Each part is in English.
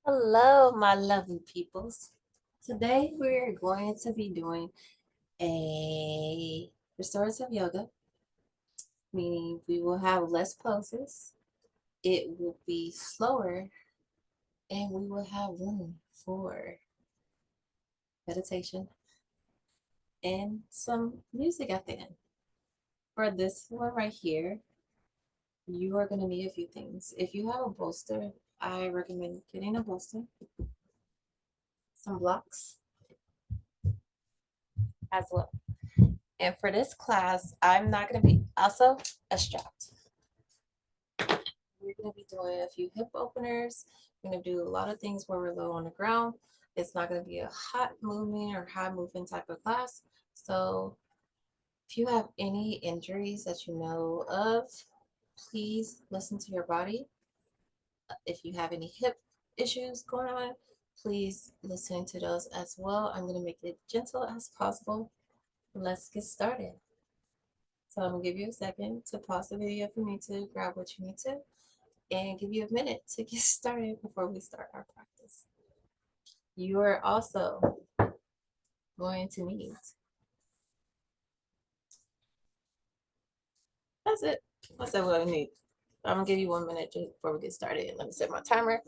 Hello, my lovely peoples. Today we're going to be doing a restorative yoga, meaning we will have less poses, it will be slower, and we will have room for meditation and some music at the end. For this one right here, you are going to need a few things. If you have a bolster, I recommend getting a bolster, some blocks as well. And for this class, I'm not going to be also a strap. We're going to be doing a few hip openers. We're going to do a lot of things where we're low on the ground. It's not going to be a hot moving or high moving type of class. So if you have any injuries that you know of, please listen to your body. If you have any hip issues going on, please listen to those as well. I'm going to make it gentle as possible. Let's get started. So I'm going to give you a second to pause the video if you need to, grab what you need to, and give you a minute to get started before we start our practice. You are also going to need, that's it. That's what I need. I'm gonna give you 1 minute just before we get started. Let me set my timer.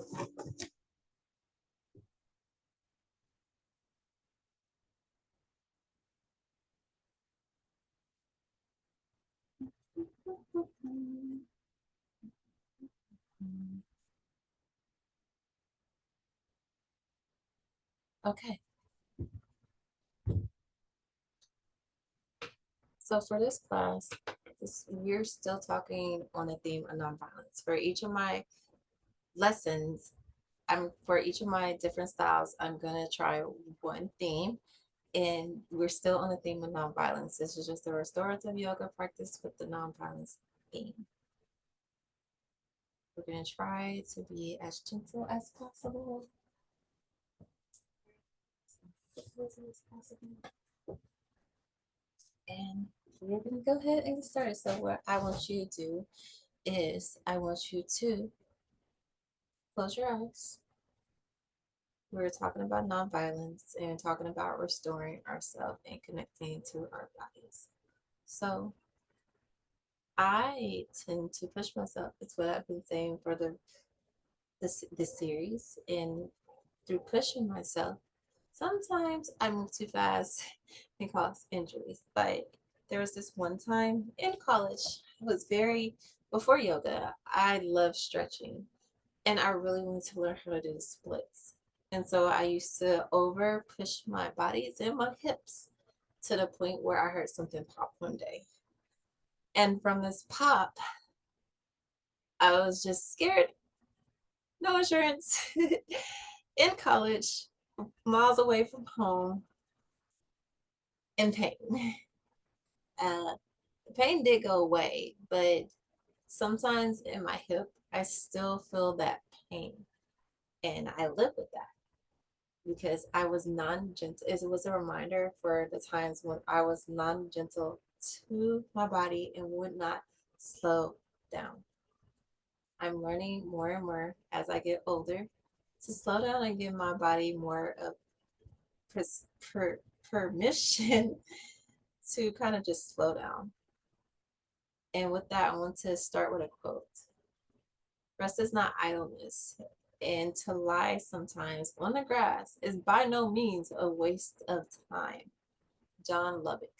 Okay, so for this class, we're still talking on the theme of nonviolence. For each of my lessons, for each of my different styles, I'm gonna try one theme, and we're still on the theme of nonviolence. This is just a restorative yoga practice with the nonviolence theme. We're gonna try to be as gentle as possible, as possible, and we're gonna go ahead and get started. So what I want you to do is I want you to close your eyes. We're talking about nonviolence and talking about restoring ourselves and connecting to our bodies. So I tend to push myself. It's what I've been saying for this series, and through pushing myself, sometimes I move too fast and cause injuries. Like there was this one time in college, I was very before yoga, I love stretching and I really wanted to learn how to do the splits. And so I used to over push my bodies and my hips to the point where I heard something pop one day. And from this pop, I was just scared, no insurance, in college, miles away from home, in pain. The pain did go away, but sometimes in my hip, I still feel that pain. And I live with that because I was non gentle. It was a reminder for the times when I was non gentle to my body and would not slow down. I'm learning more and more as I get older to slow down and give my body more of permission to kind of just slow down. And with that, I want to start with a quote. Rest is not idleness, and to lie sometimes on the grass is by no means a waste of time. John Lubbock.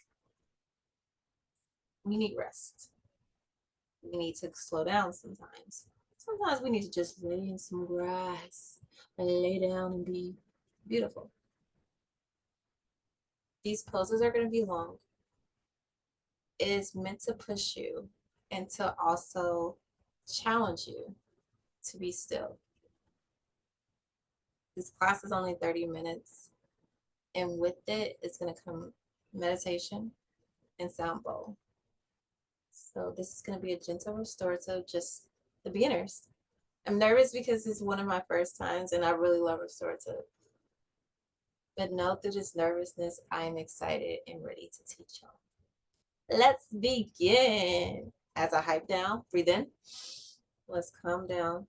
We need rest. We need to slow down sometimes. Sometimes we need to just lay in some grass and lay down and be beautiful. These poses are going to be long. It is meant to push you and to also challenge you to be still. This class is only 30 minutes, and with it, it's going to come meditation and sound bowl. So this is going to be a gentle restorative, just the beginners. I'm nervous because it's one of my first times, and I really love restorative. But know through this nervousness, I'm excited and ready to teach y'all. Let's begin. As I hype down, breathe in. Let's calm down.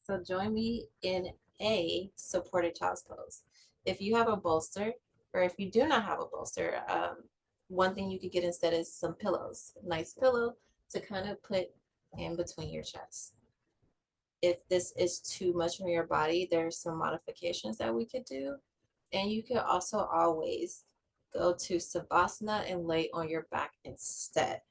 So join me in a supported child's pose. If you have a bolster, or if you do not have a bolster, one thing you could get instead is some pillows. A nice pillow to kind of put in between your chest. If this is too much on your body, there's some modifications that we could do. And you can also always go to Savasana and lay on your back instead.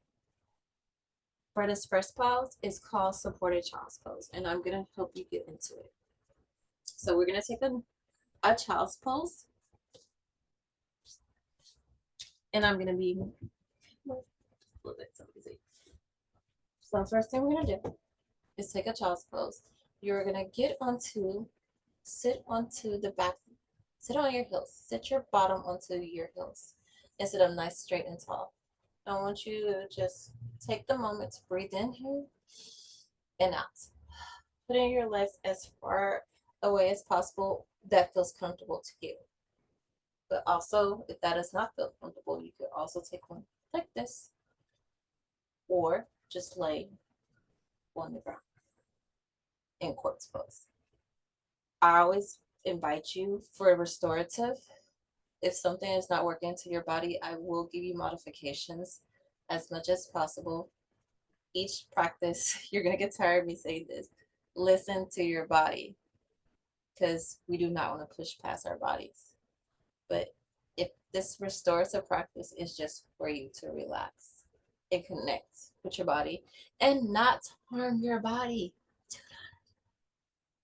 For this first pose, it's called supported child's pose, and I'm gonna help you get into it. So we're gonna take a child's pose, and I'm gonna be a little bit so easy. So first thing we're gonna do is take a child's pose. You're gonna sit onto the back, sit on your heels, sit your bottom onto your heels and sit up nice, straight, and tall. I want you to just take the moment to breathe in here and out. Putting your legs as far away as possible that feels comfortable to you. But also, if that does not feel comfortable, you could also take one like this or just lay on the ground in corpse pose. I always invite you for a restorative. If something is not working to your body, I will give you modifications as much as possible. Each practice, you're going to get tired of me saying this. Listen to your body because we do not want to push past our bodies. But if this restorative practice is just for you to relax and connect with your body and not harm your body.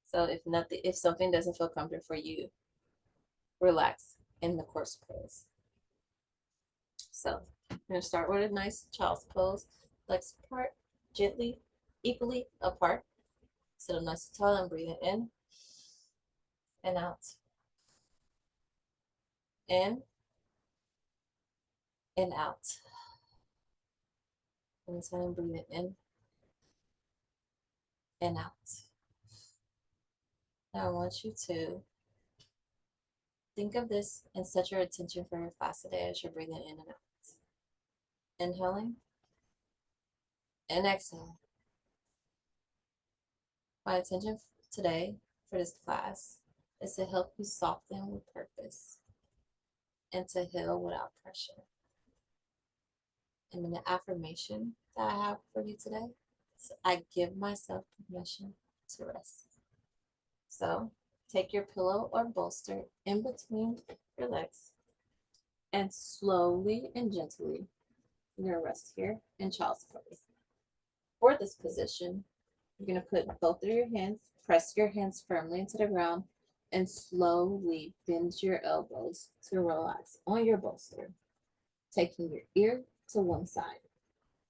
So if something doesn't feel comfortable for you, relax in the corpse pose. So I'm gonna start with a nice child's pose. Legs apart, gently, equally apart. Sit up nice and tall and breathing in and out. In and out. And time breathing in and out. Now I want you to think of this and set your attention for your class today as you're breathing in and out. Inhaling and exhaling. My intention today for this class is to help you soften with purpose and to heal without pressure. And then the affirmation that I have for you today is I give myself permission to rest. So take your pillow or bolster in between your legs and slowly and gently you're gonna rest here in child's pose. For this position, you're gonna put both of your hands, press your hands firmly into the ground, and slowly bend your elbows to relax on your bolster, taking your ear to one side.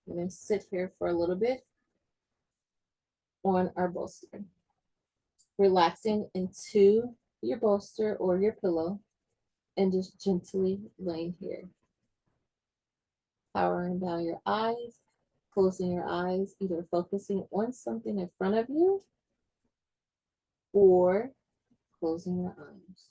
We're gonna sit here for a little bit on our bolster, relaxing into your bolster or your pillow, and just gently laying here. Powering down your eyes, closing your eyes, either focusing on something in front of you or closing your eyes.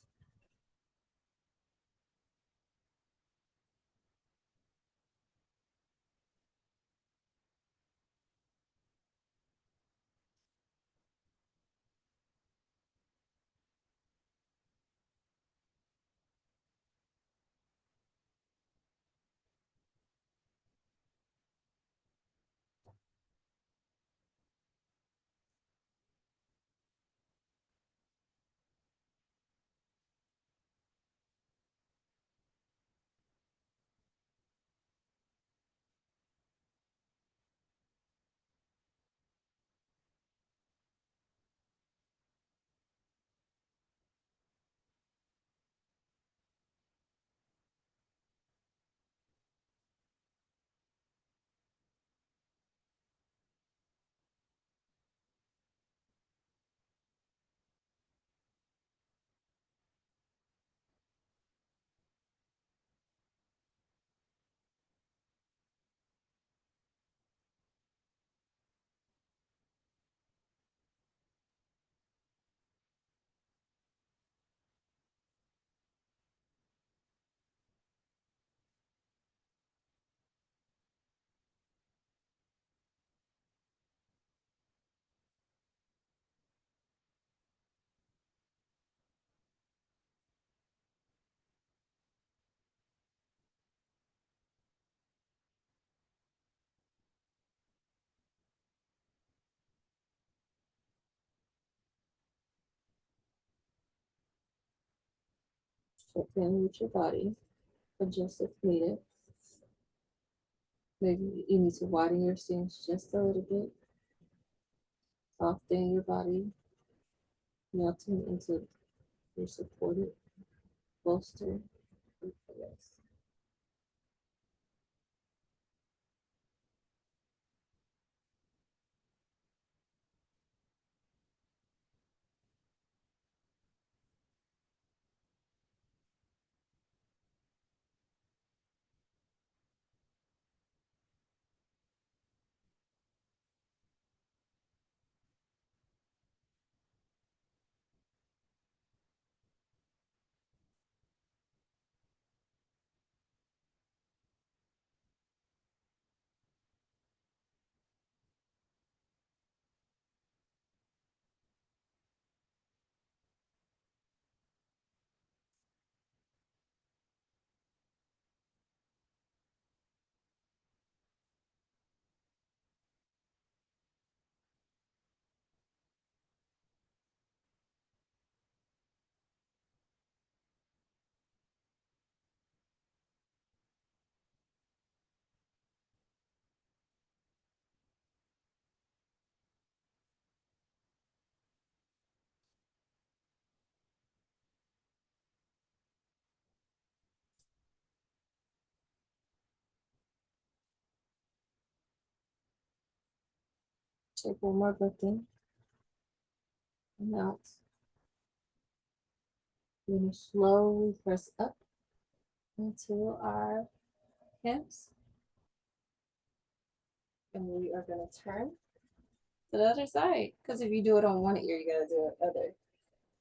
Check in with your body, adjust if needed. Maybe you need to widen your stance just a little bit, soften your body, melting into your supported bolster. Yes. Take one more breath in and out. Then slowly press up into our hips. And we are going to turn to the other side. Because if you do it on one ear, you got to do it other.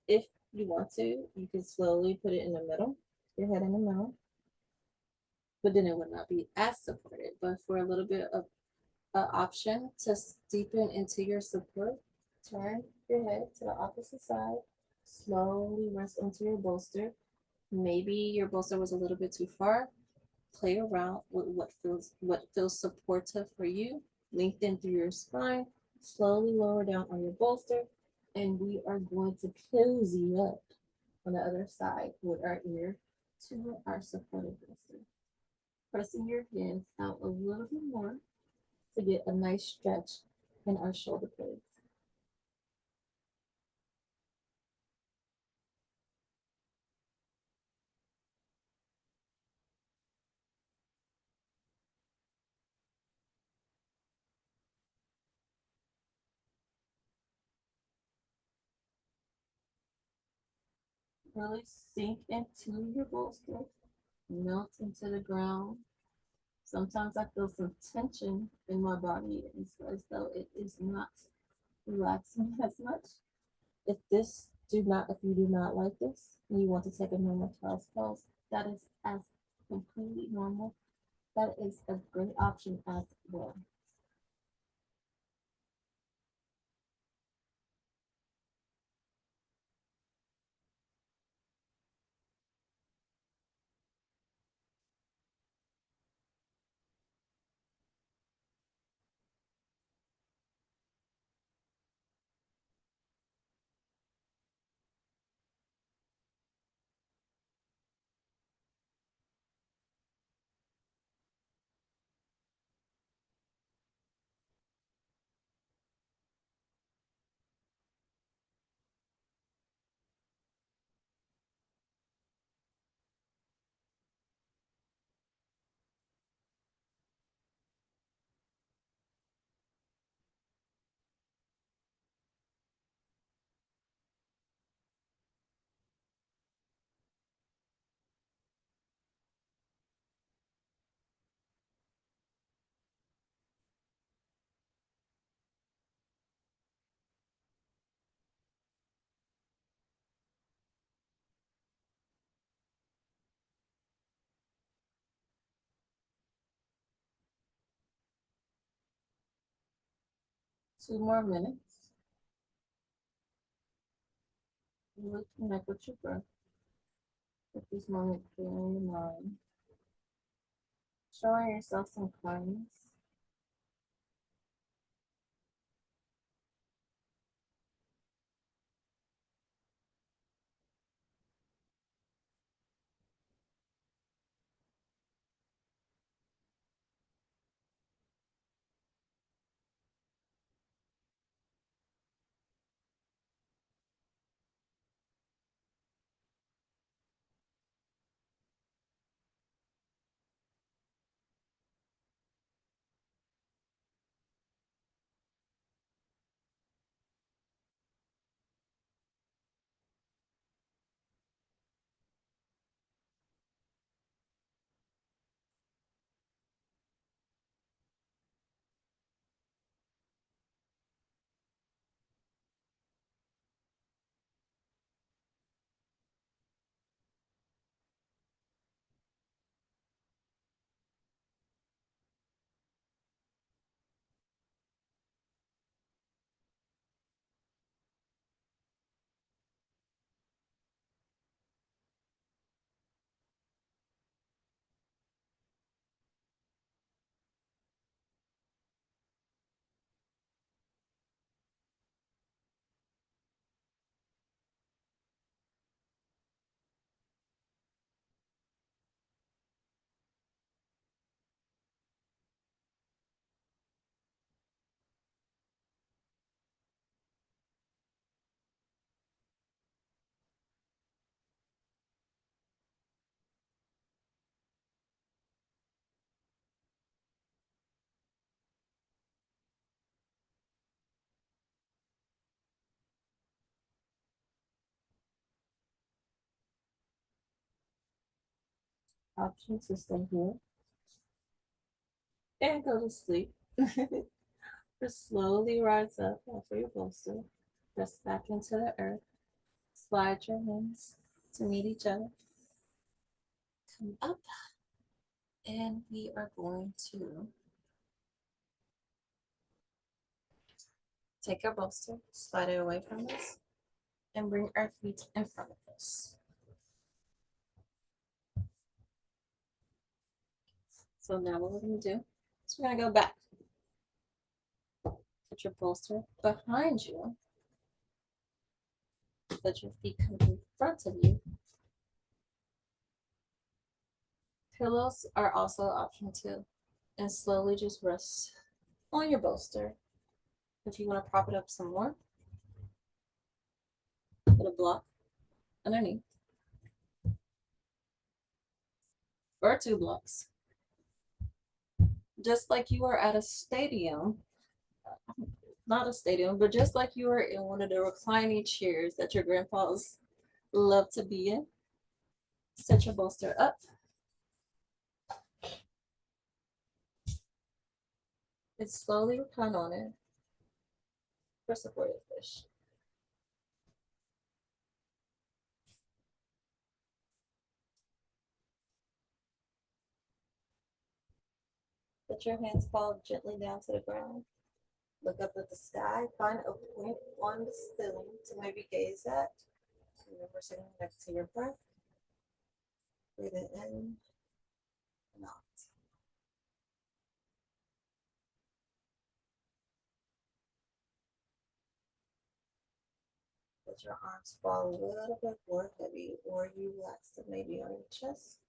If you want to, you can slowly put it in the middle, your head in the middle. But then it would not be as supported. But for a little bit of an option to deepen into your support, turn your head to the opposite side. Slowly rest into your bolster. Maybe your bolster was a little bit too far. Play around with what feels supportive for you. Lengthen through your spine. Slowly lower down on your bolster, and we are going to cozy up on the other side with our ear to our supportive bolster. Pressing your hands out a little bit more to get a nice stretch in our shoulder blades. Really sink into your bolster, melt into the ground. Sometimes I feel some tension in my body as though it is not relaxing as much. If you do not like this and you want to take a normal child's pose, that is as completely normal. That is a great option as well. 2 more minutes. Really connect with your breath. At this moment, clearing your mind. Showing yourself some kindness. Option to stay here and go to sleep. Just slowly rise up off of your bolster. Press back into the earth. Slide your hands to meet each other. Come up, and we are going to take our bolster, slide it away from us, and bring our feet in front of us. So now what we're going to do is we're going to go back. Put your bolster behind you. Let your feet come in front of you. Pillows are also an option too. And slowly just rest on your bolster. If you want to prop it up some more, put a block underneath. Or 2 blocks. Just like you are at a stadium, not a stadium, but just like you were in one of the reclining chairs that your grandpas love to be in. Set your bolster up. And slowly recline on it for supported fish. Let your hands fall gently down to the ground. Look up at the sky. Find a point on the ceiling to maybe gaze at. Remember sitting next to your breath. Breathe it in and out. Let your arms fall a little bit more heavy, or you relax them maybe on your chest.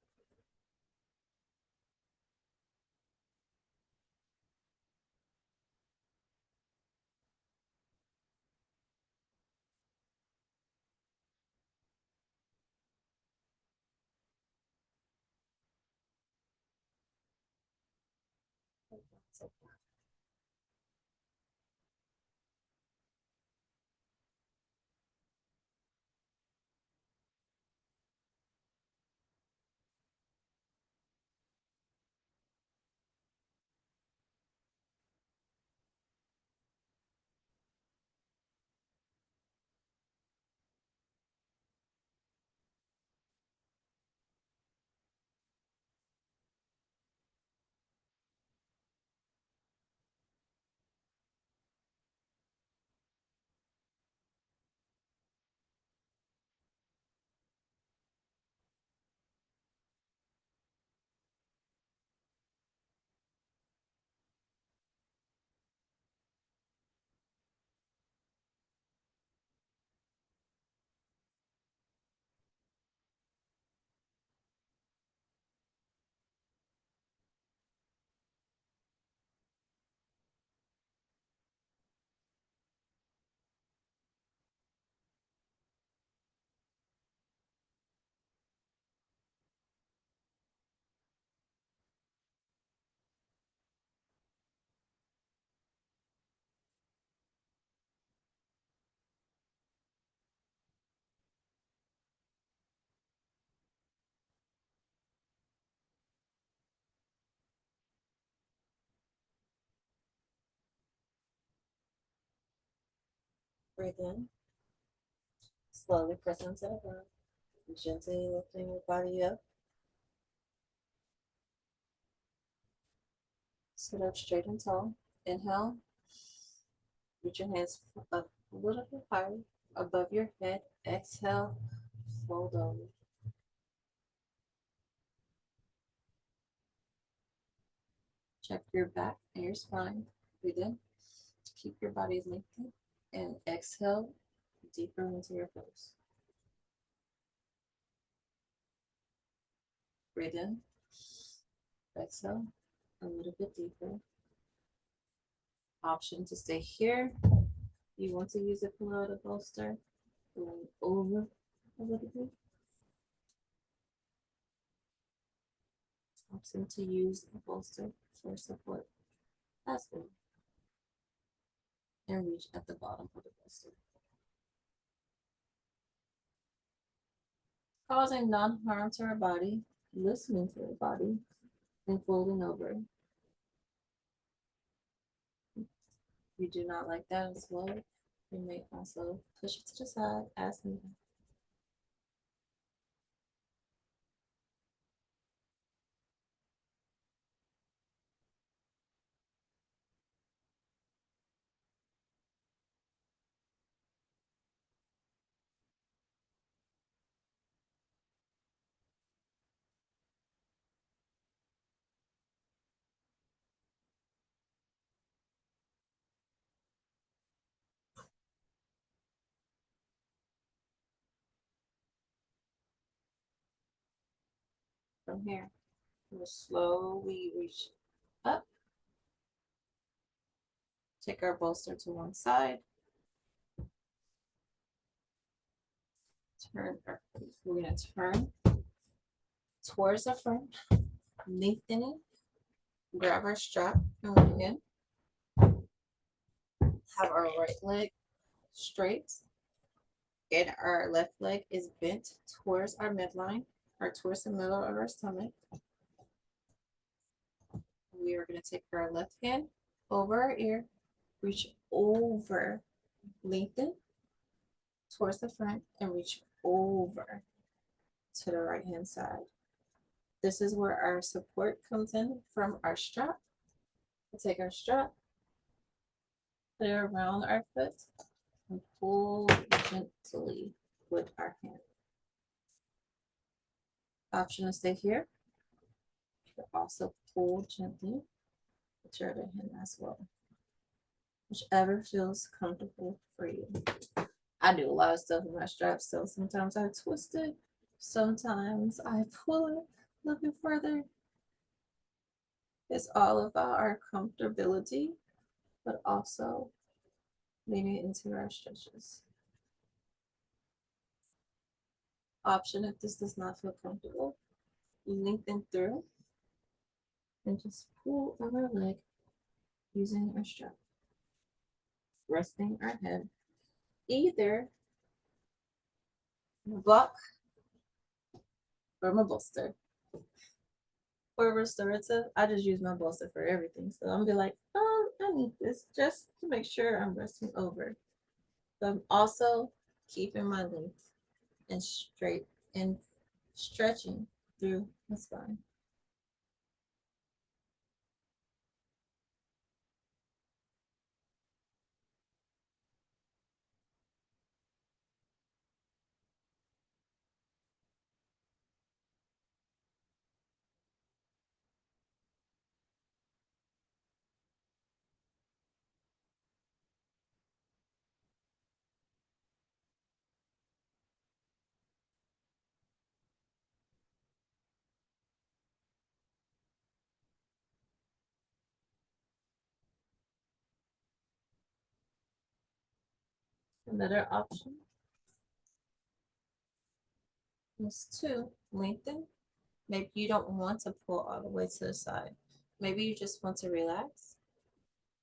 Breathe in. Slowly press into the ground. Gently lifting your body up. Sit up straight and tall. Inhale. Reach your hands up a little bit higher above your head. Exhale. Fold over. Check your back and your spine. Breathe in. Keep your body lengthened. And exhale deeper into your toes. Breathe in. Exhale a little bit deeper. Option to stay here. You want to use a pillow to bolster. Going over a little bit. Option to use a bolster for support as well. And reach at the bottom of the bolster. Causing non-harm to our body, listening to the body and folding over. If you do not like that as well, you may also push it to the side as needed. From here, we'll slowly reach up, take our bolster to one side, we're going to turn towards the front, lengthening, grab our strap, and we again have our right leg straight, and our left leg is bent towards our midline or towards the middle of our stomach. We are going to take our left hand over our ear, reach over, lengthen towards the front, and reach over to the right hand side. This is where our support comes in from our strap. We'll take our strap, put it around our foot, and pull gently with our hand. Option to stay here. You can also pull gently with your other hand as well. Whichever feels comfortable for you. I do a lot of stuff with my straps, so sometimes I twist it, sometimes I pull it a little bit further. It's all about our comfortability, but also leaning into our stretches. Option if this does not feel comfortable, lengthen through and just pull on our leg using our strap, resting our head either block or my bolster. For restorative, I just use my bolster for everything. So I'm gonna be like, oh, I need this just to make sure I'm resting over. But I'm also keeping my length and straight and stretching through the spine. Another option is to lengthen. Maybe you don't want to pull all the way to the side. Maybe you just want to relax.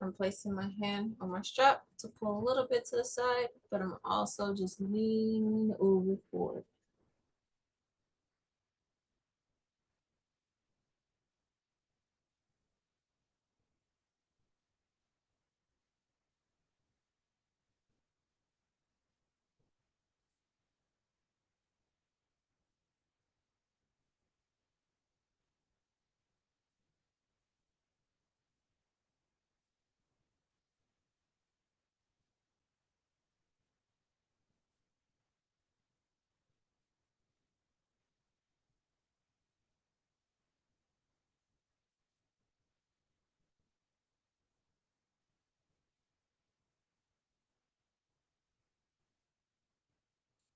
I'm placing my hand on my strap to pull a little bit to the side, but I'm also just leaning over forward.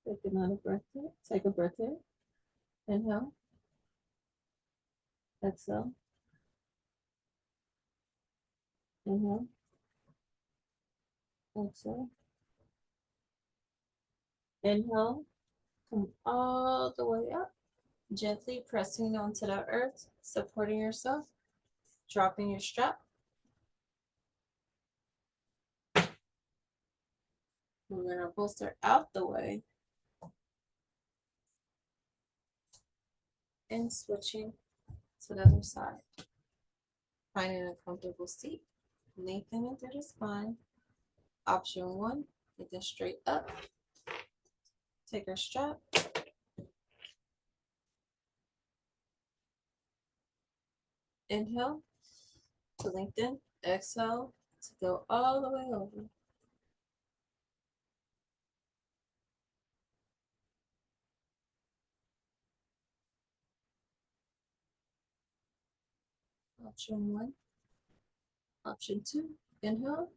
Take another breath in. Take a breath in. Inhale. Exhale. Inhale. Exhale. Inhale. Come all the way up. Gently pressing onto the earth, supporting yourself, dropping your strap. Moving our bolster out the way. and switching to the other side. Finding a comfortable seat, lengthening through the spine. Option one, looking straight up. Take our strap. Inhale to lengthen. Exhale to go all the way over. Option one. Option two, inhale.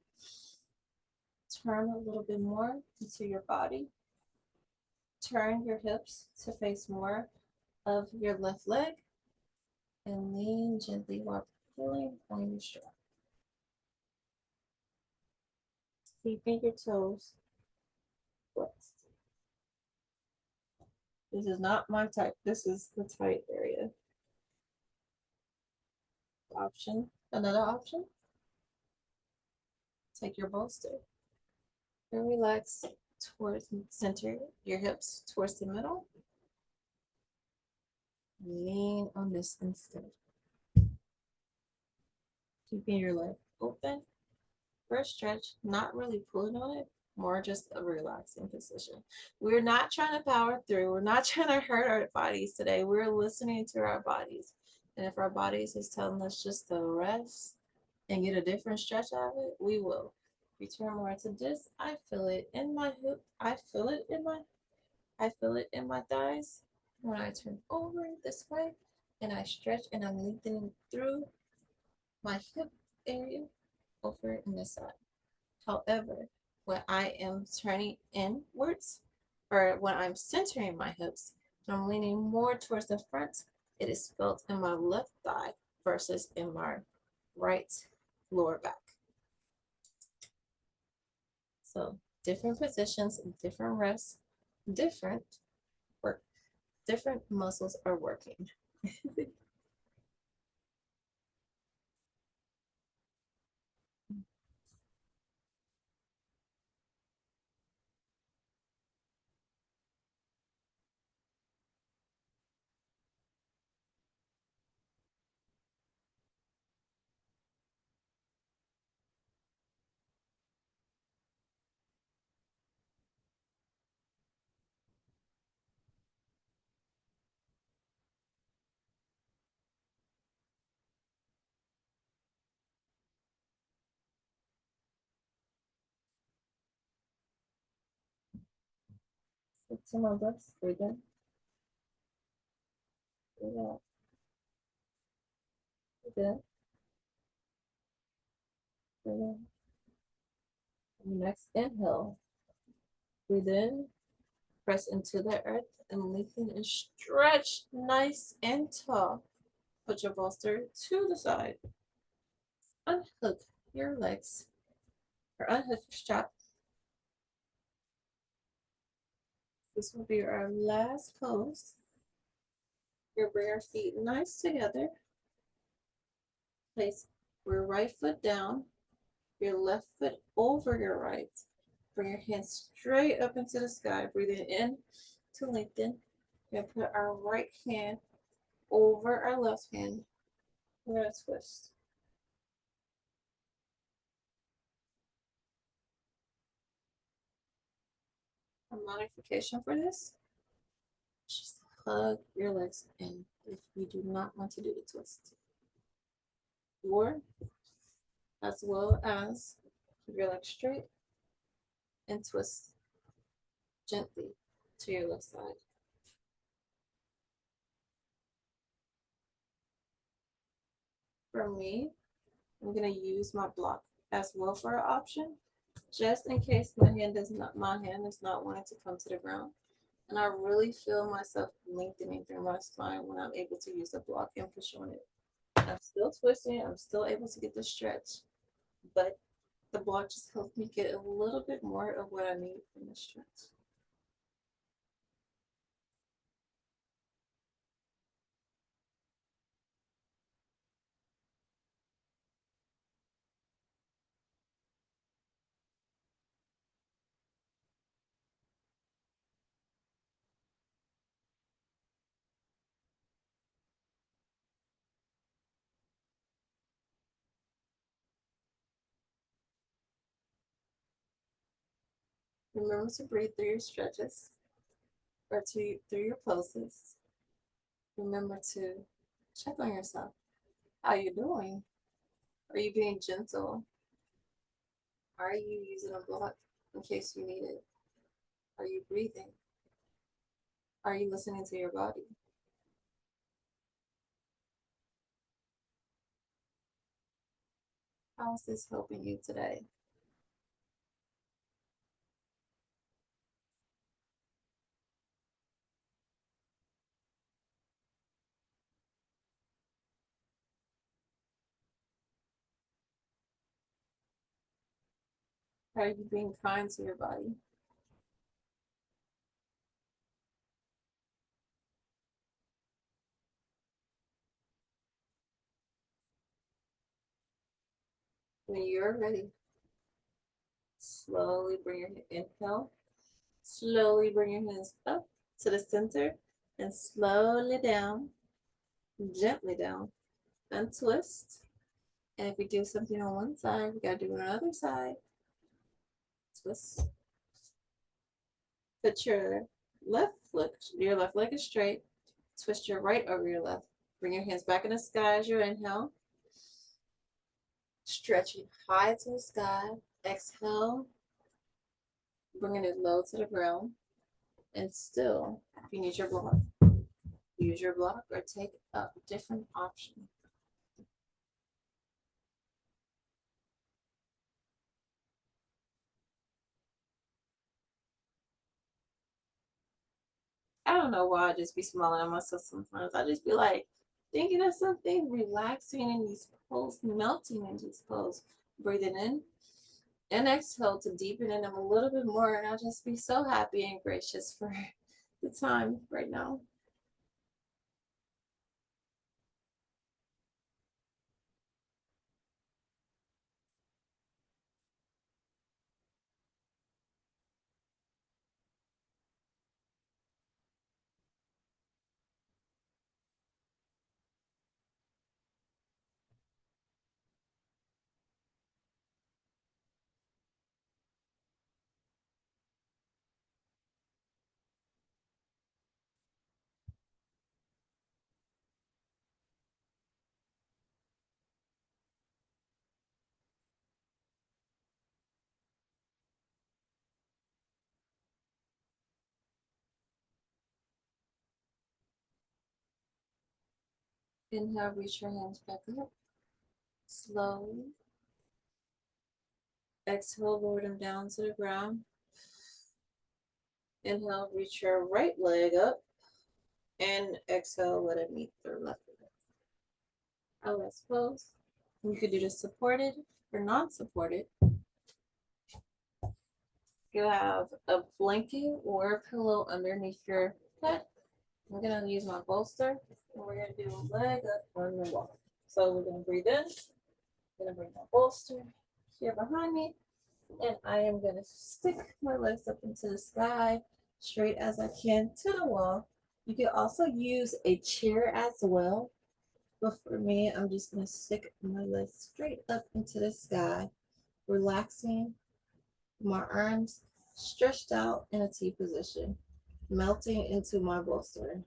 Turn a little bit more into your body. Turn your hips to face more of your left leg and lean gently while pulling on your strap. Keeping your toes flexed. This is not my type. This is the tight area. Option, another option. Take your bolster and relax towards center, your hips towards the middle. Lean on this instead. Keeping your leg open for a stretch, not really pulling on it, more just a relaxing position. We're not trying to power through. We're not trying to hurt our bodies today. We're listening to our bodies. And if our bodies is telling us just to rest and get a different stretch out of it, we will. Return more to this. I feel it in my hip. I feel it in my thighs when I turn over this way and I stretch and I'm lengthening through my hip area over in this side. However, when I am turning inwards or when I'm centering my hips and I'm leaning more towards the front, it is felt in my left thigh versus in my right lower back. So different positions, different rests, different work, different muscles are working. It's in my books. Breathe in, breathe out, breathe in, breathe in. Next inhale, breathe in, press into the earth and lengthen and stretch nice and tall. Put your bolster to the side. Unhook your legs or unhook your strap. This will be our last pose. You'll bring our feet nice together. Place your right foot down, your left foot over your right. Bring your hands straight up into the sky. Breathing in to lengthen. We're going to put our right hand over our left hand. We're going to twist. A modification for this, just hug your legs in if you do not want to do the twist. Or as well as keep your legs straight and twist gently to your left side. For me, I'm gonna use my block as well for an option, just in case my hand is not wanting to come to the ground. And I really feel myself lengthening through my spine when I'm able to use the block and push on it. I'm still twisting, I'm still able to get the stretch, but the block just helped me get a little bit more of what I need from the stretch. Remember to breathe through your stretches or through your poses. Remember to check on yourself. How you doing? Are you being gentle? Are you using a block in case you need it? Are you breathing? Are you listening to your body? How is this helping you today? Are you being kind to your body? When you're ready, slowly bring your inhale. Slowly bring your hands up to the center and slowly down, gently down, and twist. And if we do something on one side, we gotta do it on the other side. Twist. Put your left leg is straight. Twist your right over your left. Bring your hands back in the sky as you inhale. Stretching high to the sky. Exhale, bringing it low to the ground. And still, if you need your block, use your block or take a different option. I don't know why I just be smiling at myself sometimes. I just be like thinking of something, relaxing in these pose, melting in these pose, breathing in and exhale to deepen in them a little bit more. And I'll just be so happy and gracious for the time right now. Inhale, reach your hands back up slowly. Exhale, lower them down to the ground. Inhale, reach your right leg up. And exhale, let it meet the left leg. LS pose. You could do this supported or non supported. You have a blanket or a pillow underneath your head. I'm gonna use my bolster and we're gonna do a leg up on the wall. So we're gonna breathe in, I'm gonna bring my bolster here behind me, and I am gonna stick my legs up into the sky, straight as I can to the wall. You can also use a chair as well, but for me, I'm just gonna stick my legs straight up into the sky, relaxing my arms stretched out in a T position, melting into my bolster.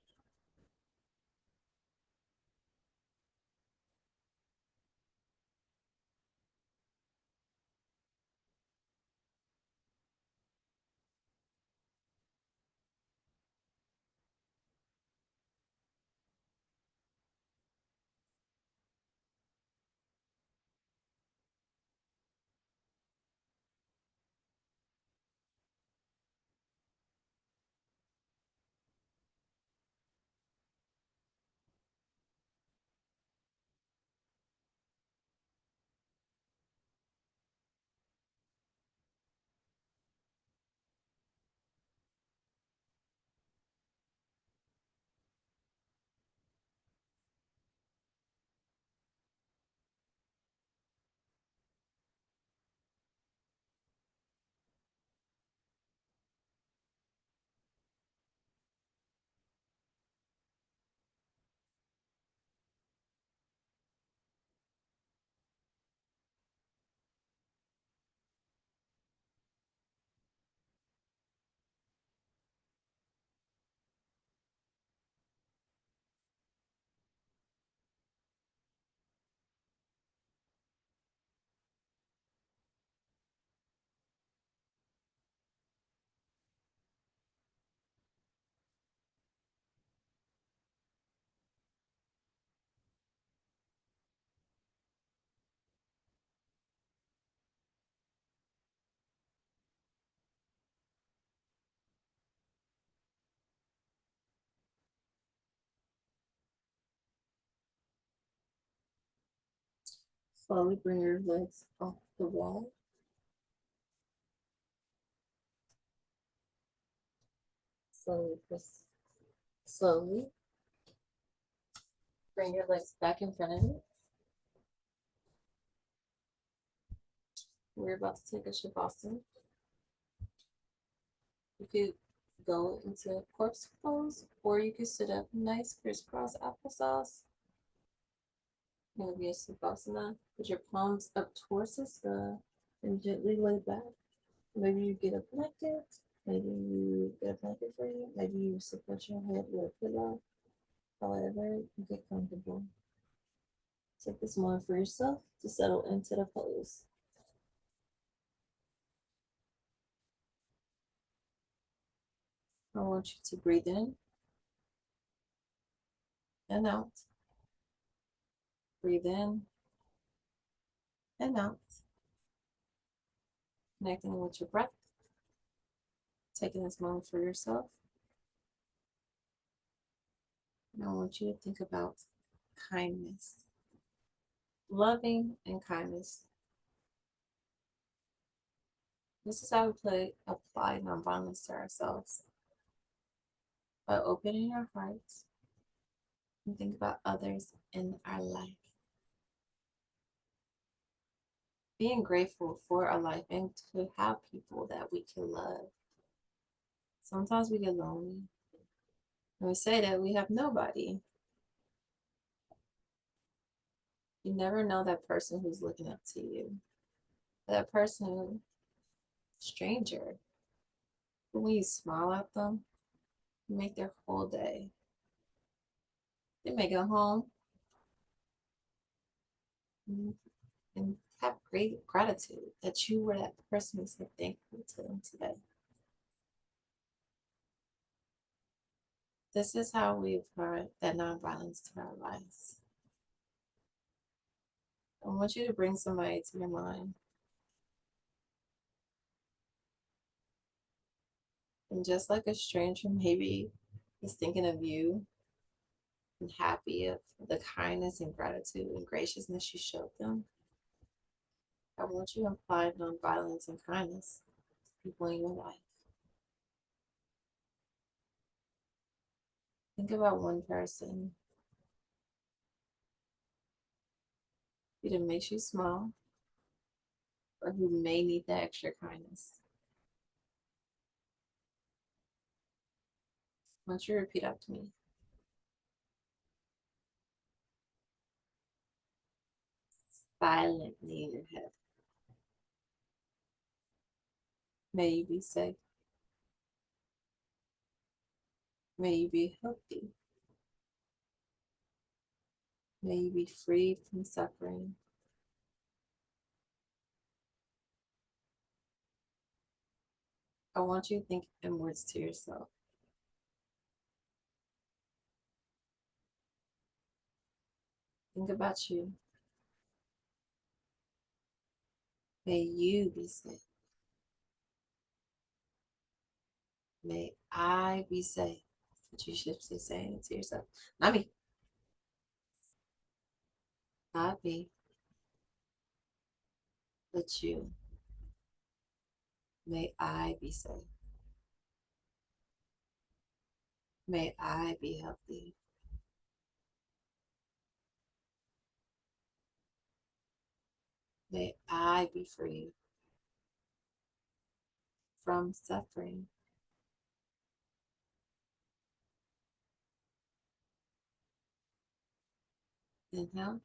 Slowly bring your legs off the wall. Slowly, slowly bring your legs back in front of you. We're about to take a Shavasana. You could go into corpse pose, or you could sit up nice crisscross applesauce. Gonna be a Savasana. Put your palms up towards the sky and gently lay back. Maybe you get a blanket. Maybe you get a blanket for you. Maybe you support your head with a pillow. However, you get comfortable. Take this moment for yourself to settle into the pose. I want you to breathe in and out. Breathe in and out. Connecting with your breath. Taking this moment for yourself. And I want you to think about kindness. Loving and kindness. This is how we apply nonviolence to ourselves. By opening our hearts and think about others in our life. Being grateful for our life and to have people that we can love. Sometimes we get lonely. And we say that we have nobody. You never know that person who's looking up to you. That person, stranger. But when you smile at them, you make their whole day. They may go home and have great gratitude that you were that person who's so thankful to them today. This is how we apply that nonviolence to our lives. I want you to bring somebody to your mind. And just like a stranger maybe is thinking of you and happy of the kindness and gratitude and graciousness you showed them, I want you to apply nonviolence and kindness to people in your life. Think about one person who either makes you smile or who may need that extra kindness. I want you to repeat after me. Silently in your head. May you be safe. May you be healthy. May you be free from suffering. I want you to think in words to yourself. Think about you. May you be safe. May I be safe. That's what you should be saying it to yourself. Not me. Not me. But you. May I be safe. May I be healthy. May I be free from suffering. Inhale.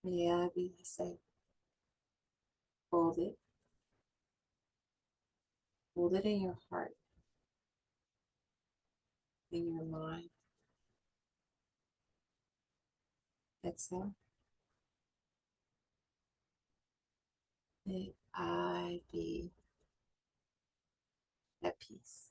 May I be safe. Hold it. Hold it in your heart, in your mind. Exhale. May I be at peace.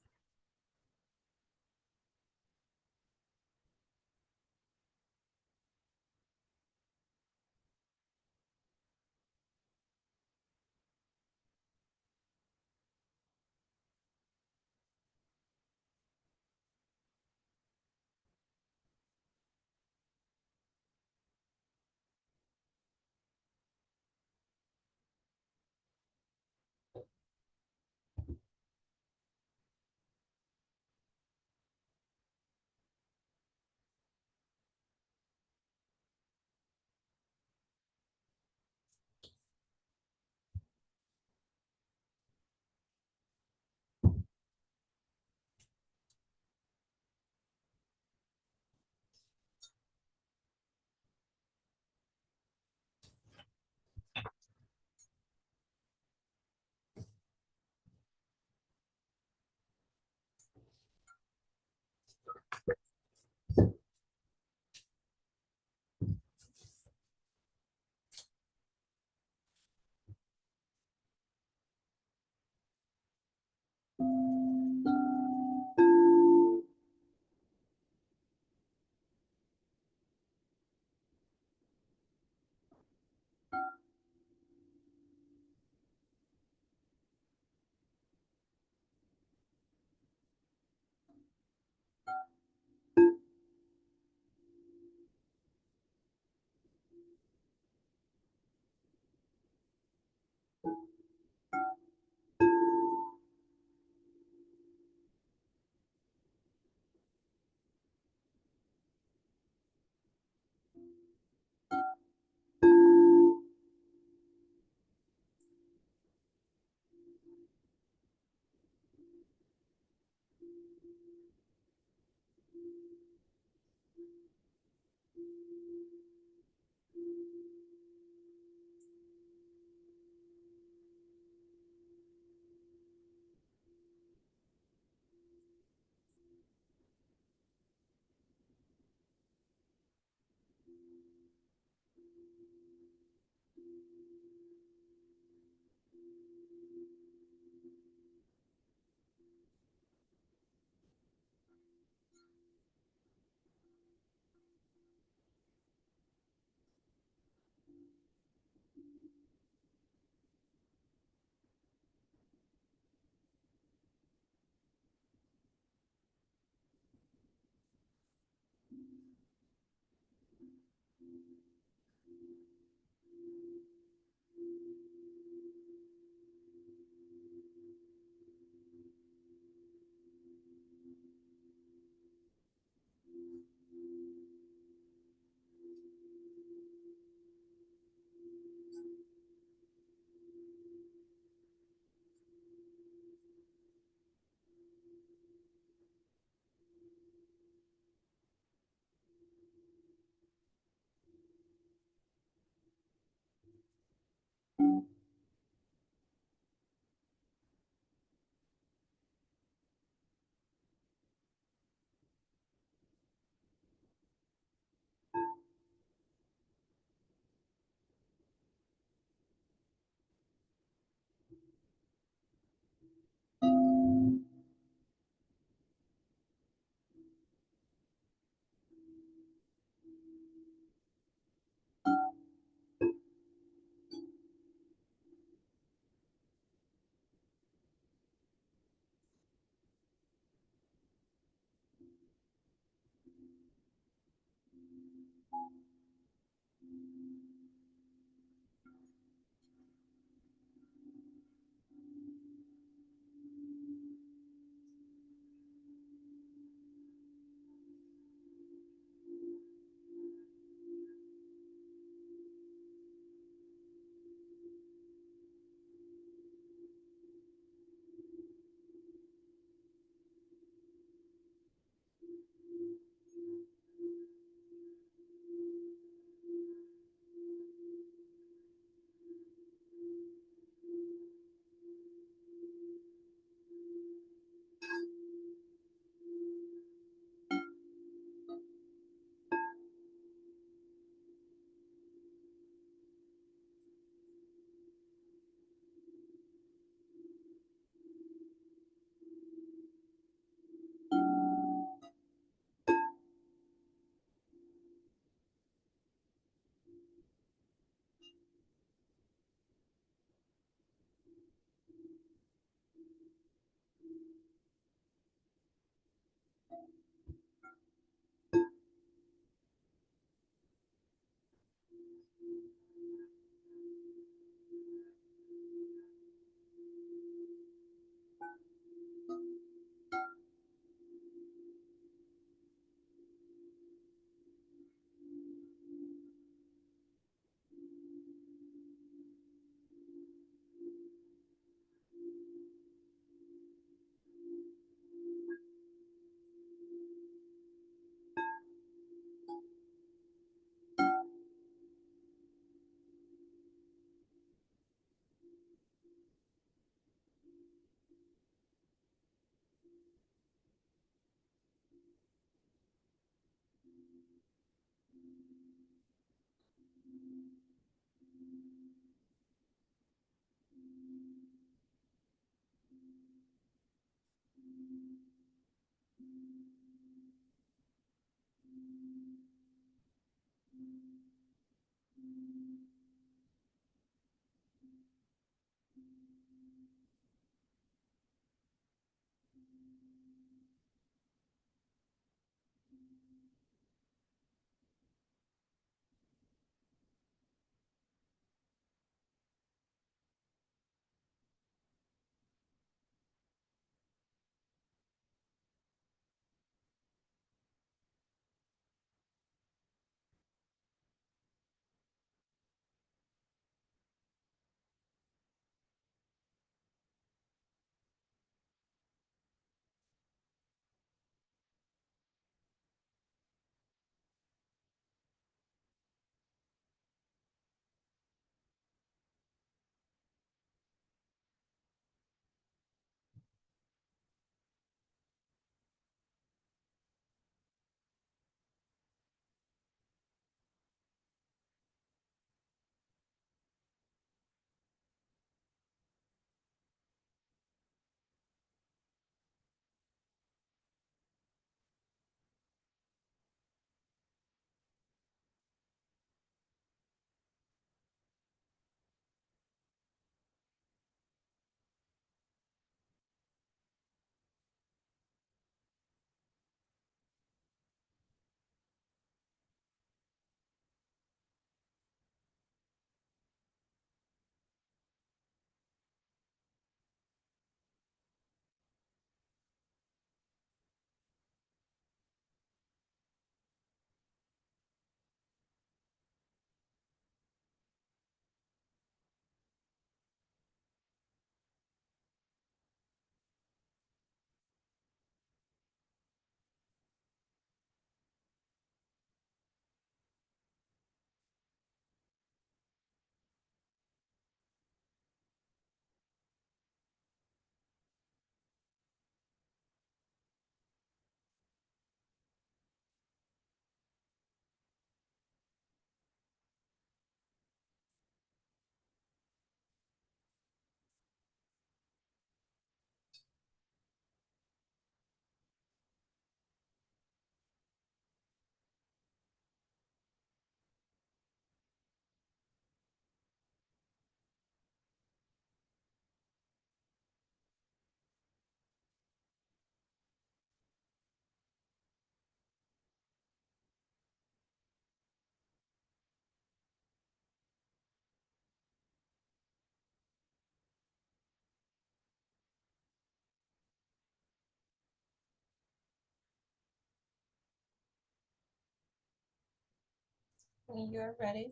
When you're ready,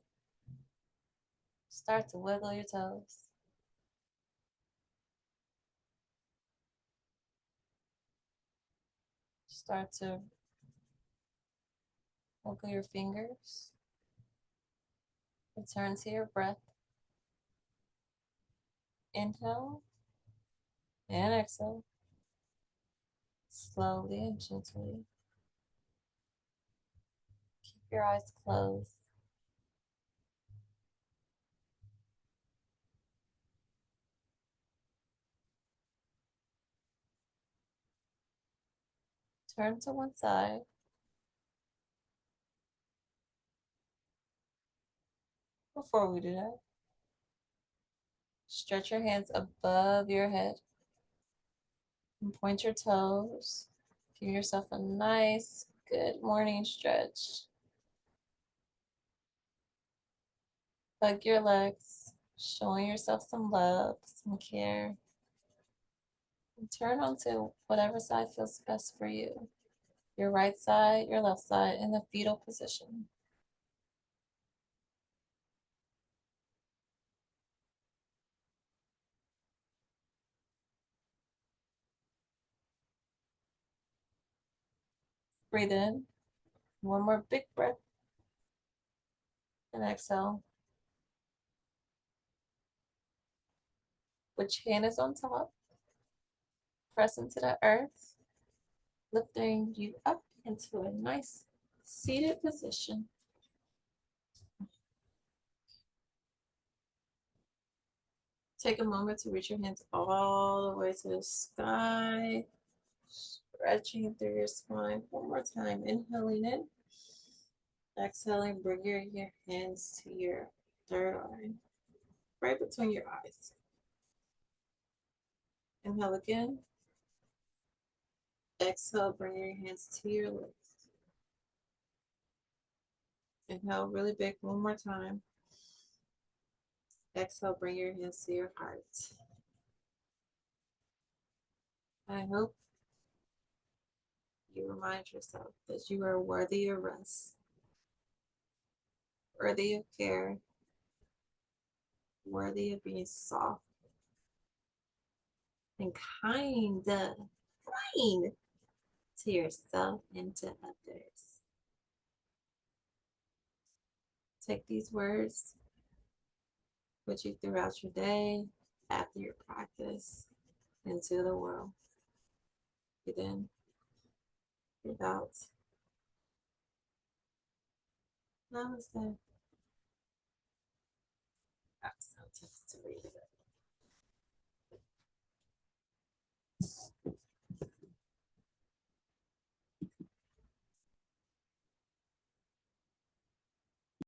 start to wiggle your toes. Start to wiggle your fingers. Return to your breath. Inhale and exhale. Slowly and gently. Keep your eyes closed. Turn to one side. Before we do that, stretch your hands above your head and point your toes. Give yourself a nice, good morning stretch. Hug your legs, showing yourself some love, some care. And turn onto whatever side feels best for you. Your right side, your left side, in the fetal position. Breathe in. One more big breath. And exhale. Which hand is on top? Press into the earth, lifting you up into a nice seated position. Take a moment to reach your hands all the way to the sky, stretching through your spine. One more time, inhaling in. Exhaling, bring your hands to your third eye, right between your eyes. Inhale again. Exhale, bring your hands to your lips. Inhale really big one more time. Exhale, bring your hands to your heart. I hope you remind yourself that you are worthy of rest, worthy of care, worthy of being soft and kind to yourself and to others. Take these words with you throughout your day, after your practice, into the world. Breathe in, breathe out. Namaste. Excellent to read it.